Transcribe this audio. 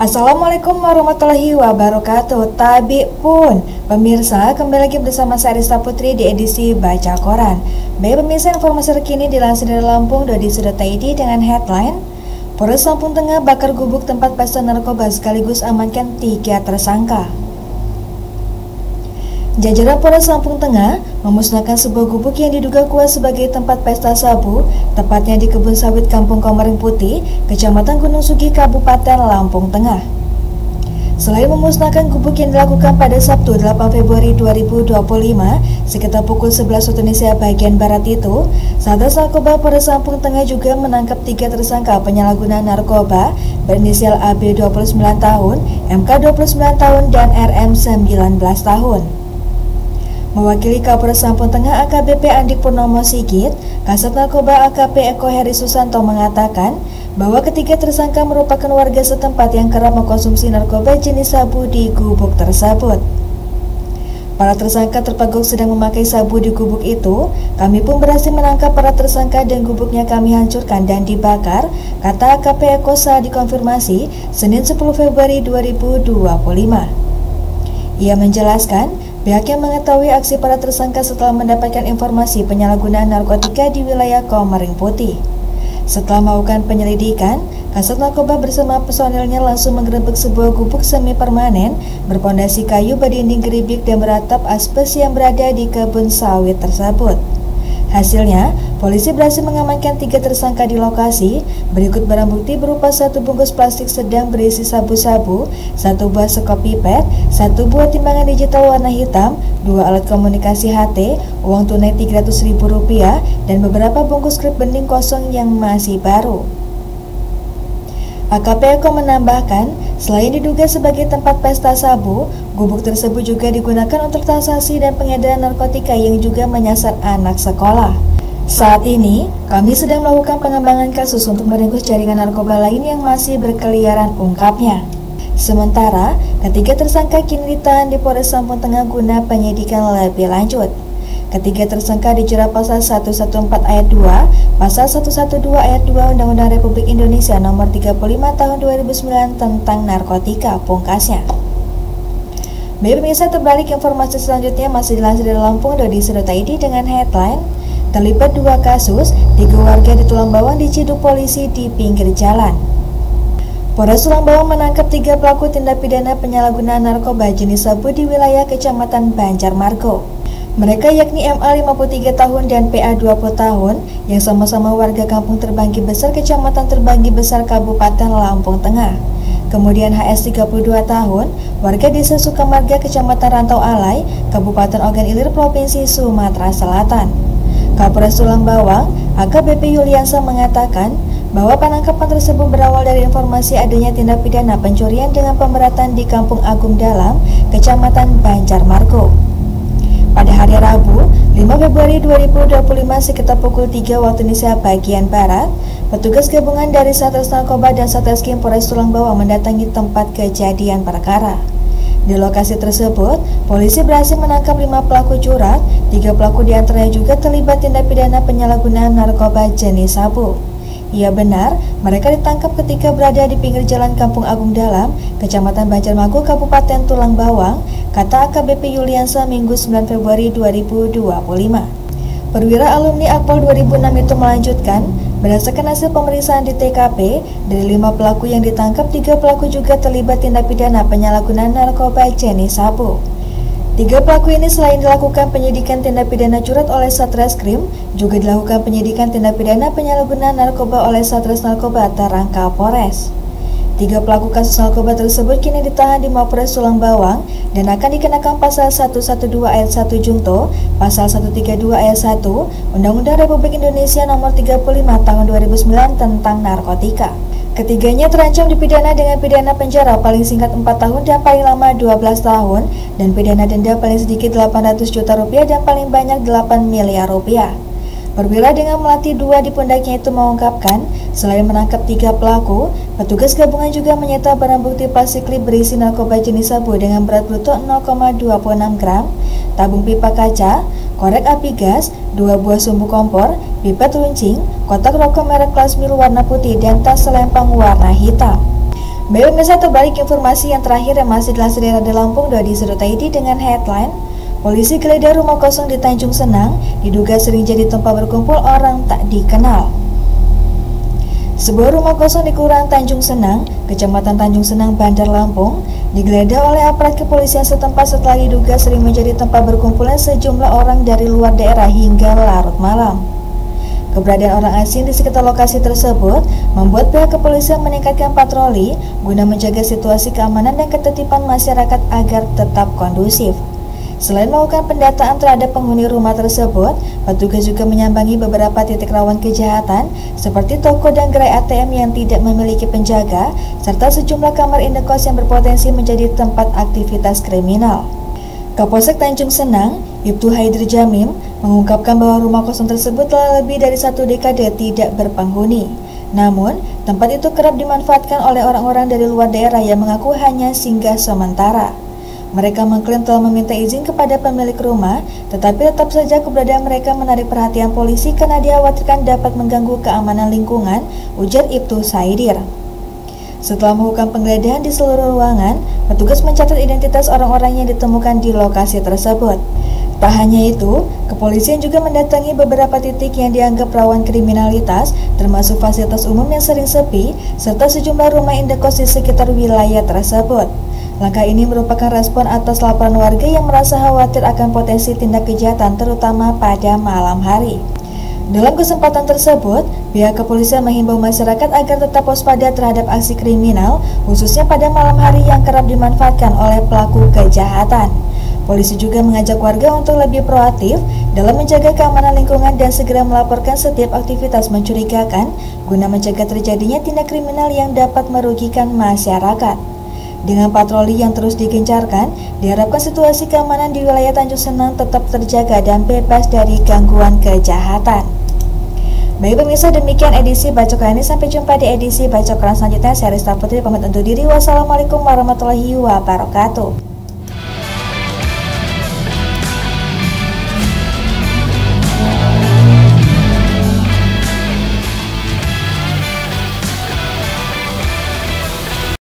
Assalamualaikum warahmatullahi wabarakatuh. Tabi pun pemirsa, kembali lagi bersama saya Arista Putri di edisi Baca Koran. Baik pemirsa, informasi terkini dilansir dari Lampung .id dengan headline Polres Lampung Tengah bakar gubuk tempat pesta narkoba sekaligus amankan 3 tersangka. Jajaran Polres Lampung Tengah memusnahkan sebuah gubuk yang diduga kuat sebagai tempat pesta sabu, tepatnya di kebun sawit Kampung Komering Putih, Kecamatan Gunung Sugi, Kabupaten Lampung Tengah. Selain memusnahkan gubuk yang dilakukan pada Sabtu 8 Februari 2025 sekitar pukul 11 waktu Indonesia bagian Barat itu, Satres Narkoba Polres Lampung Tengah juga menangkap 3 tersangka penyalahguna narkoba berinisial AB 29 tahun, MK 29 tahun, dan RM 19 tahun. Mewakili Kapolres Lampung Tengah AKBP Andi Purnomo Sigit, Kasat Narkoba AKP Eko Heri Susanto mengatakan bahwa ketiga tersangka merupakan warga setempat yang kerap mengkonsumsi narkoba jenis sabu di gubuk tersebut. Para tersangka terpagok sedang memakai sabu di gubuk itu. Kami pun berhasil menangkap para tersangka dan gubuknya kami hancurkan dan dibakar, kata AKP Eko saat dikonfirmasi Senin 10 Februari 2025. Ia menjelaskan pihaknya mengetahui aksi para tersangka setelah mendapatkan informasi penyalahgunaan narkotika di wilayah Komering Putih. Setelah melakukan penyelidikan, Kasat Narkoba bersama personilnya langsung menggerebek sebuah gubuk semi permanen berpondasi kayu berdinding geribik dan beratap aspes yang berada di kebun sawit tersebut. Hasilnya, polisi berhasil mengamankan 3 tersangka di lokasi. Berikut barang bukti berupa 1 bungkus plastik sedang berisi sabu-sabu, 1 buah sekop pipet, 1 buah timbangan digital warna hitam, 2 alat komunikasi HT, uang tunai Rp300.000, dan beberapa bungkus klip bening kosong yang masih baru. AKP Eko menambahkan, selain diduga sebagai tempat pesta sabu, gubuk tersebut juga digunakan untuk transaksi dan pengedaran narkotika yang juga menyasar anak sekolah. Saat ini, kami sedang melakukan pengembangan kasus untuk meringkus jaringan narkoba lain yang masih berkeliaran, ungkapnya. Sementara, ketiga tersangka kini ditahan di Polres Lampung Tengah guna penyidikan lebih lanjut. Ketiga tersangka dijerat pasal 114 ayat 2, pasal 112 ayat 2 Undang-Undang Republik Indonesia nomor 35 tahun 2009 tentang narkotika, pungkasnya. Baik pemirsa, terbalik informasi selanjutnya masih dilansir dari Lampung.id dengan headline terlibat 2 kasus, 3 warga di Tulang Bawang diciduk polisi di pinggir jalan. Polres Tulang Bawang menangkap 3 pelaku tindak pidana penyalahgunaan narkoba jenis sabu di wilayah Kecamatan Banjarmargo. Mereka yakni MA 53 tahun dan PA 20 tahun yang sama-sama warga Kampung Terbanggi Besar, Kecamatan Terbanggi Besar, Kabupaten Lampung Tengah. Kemudian HS 32 tahun, warga Desa Sukamarga, Kecamatan Rantau Alai, Kabupaten Ogan Ilir, Provinsi Sumatera Selatan. Kapolres Tulang Bawang, AKBP Yuliansa mengatakan bahwa penangkapan tersebut berawal dari informasi adanya tindak pidana pencurian dengan pemberatan di Kampung Agung Dalam, Kecamatan Banjarmargo. Pada hari Rabu, 5 Februari 2025 sekitar pukul 3 waktu Indonesia bagian Barat, petugas gabungan dari Satres Narkoba dan Satreskrim Polres Tulang Bawang mendatangi tempat kejadian perkara. Di lokasi tersebut, polisi berhasil menangkap 5 pelaku curat, 3 pelaku diantaranya juga terlibat tindak pidana penyalahgunaan narkoba jenis sabu. Ia benar, mereka ditangkap ketika berada di pinggir jalan Kampung Agung Dalam, Kecamatan Banjarmargo, Kabupaten Tulang Bawang, kata AKBP Yuliansa Minggu 9 Februari 2025. Perwira alumni Akpol 2006 itu melanjutkan, berdasarkan hasil pemeriksaan di TKP, dari 5 pelaku yang ditangkap, 3 pelaku juga terlibat tindak pidana penyalahgunaan narkoba jenis sabu. 3 pelaku ini selain dilakukan penyidikan tindak pidana curat oleh Satreskrim, juga dilakukan penyidikan tindak pidana penyalahgunaan narkoba oleh Satres Narkoba Tarangka Polres. 3 pelaku kasus narkoba tersebut kini ditahan di Mapolres Tulang Bawang dan akan dikenakan pasal 112 ayat 1 Junto, pasal 132 ayat 1 Undang-Undang Republik Indonesia nomor 35 tahun 2009 tentang narkotika. Ketiganya terancam dipidana dengan pidana penjara paling singkat 4 tahun dan paling lama 12 tahun dan pidana denda paling sedikit Rp800 juta dan paling banyak Rp8 miliar. Perwira dengan melatih 2 di pundaknya itu mengungkapkan, selain menangkap 3 pelaku, petugas gabungan juga menyita barang bukti plastik klip berisi narkoba jenis sabu dengan berat bruto 0,26 gram, tabung pipa kaca, korek api gas, 2 buah sumbu kompor, pipet runcing, kotak rokok merek kelas milu warna putih, dan tas selempang warna hitam. Baik pemirsa, terbalik informasi yang terakhir yang masih dilansir dari Radar Lampung .id dengan headline Polisi geledah rumah kosong di Tanjung Senang, diduga sering jadi tempat berkumpul orang tak dikenal. Sebuah rumah kosong di Kelurahan Tanjung Senang, Kecamatan Tanjung Senang, Bandar Lampung, digeledah oleh aparat kepolisian setempat setelah diduga sering menjadi tempat berkumpulnya sejumlah orang dari luar daerah hingga larut malam. Keberadaan orang asing di sekitar lokasi tersebut membuat pihak kepolisian meningkatkan patroli guna menjaga situasi keamanan dan ketertiban masyarakat agar tetap kondusif. Selain melakukan pendataan terhadap penghuni rumah tersebut, petugas juga menyambangi beberapa titik rawan kejahatan seperti toko dan gerai ATM yang tidak memiliki penjaga, serta sejumlah kamar indekos yang berpotensi menjadi tempat aktivitas kriminal. Kapolsek Tanjung Senang, Ibtu Haidir Jamim, mengungkapkan bahwa rumah kosong tersebut telah lebih dari 1 dekade tidak berpenghuni. Namun, tempat itu kerap dimanfaatkan oleh orang-orang dari luar daerah yang mengaku hanya singgah sementara. Mereka mengklaim telah meminta izin kepada pemilik rumah, tetapi tetap saja keberadaan mereka menarik perhatian polisi karena dikhawatirkan dapat mengganggu keamanan lingkungan, ujar Ibtu Haidir. Setelah melakukan penggeledahan di seluruh ruangan, petugas mencatat identitas orang-orang yang ditemukan di lokasi tersebut. Tak hanya itu, kepolisian juga mendatangi beberapa titik yang dianggap rawan kriminalitas, termasuk fasilitas umum yang sering sepi, serta sejumlah rumah indekos di sekitar wilayah tersebut. Langkah ini merupakan respon atas laporan warga yang merasa khawatir akan potensi tindak kejahatan, terutama pada malam hari. Dalam kesempatan tersebut, pihak kepolisian menghimbau masyarakat agar tetap waspada terhadap aksi kriminal, khususnya pada malam hari yang kerap dimanfaatkan oleh pelaku kejahatan. Polisi juga mengajak warga untuk lebih proaktif dalam menjaga keamanan lingkungan dan segera melaporkan setiap aktivitas mencurigakan guna mencegah terjadinya tindak kriminal yang dapat merugikan masyarakat. Dengan patroli yang terus digencarkan, diharapkan situasi keamanan di wilayah Tanjung Senang tetap terjaga dan bebas dari gangguan kejahatan. Baik pemirsa, demikian edisi Bacokan ini. Sampai jumpa di edisi Bacokan selanjutnya. Saya Rista Putri pamit undur diri. Wassalamualaikum warahmatullahi wabarakatuh.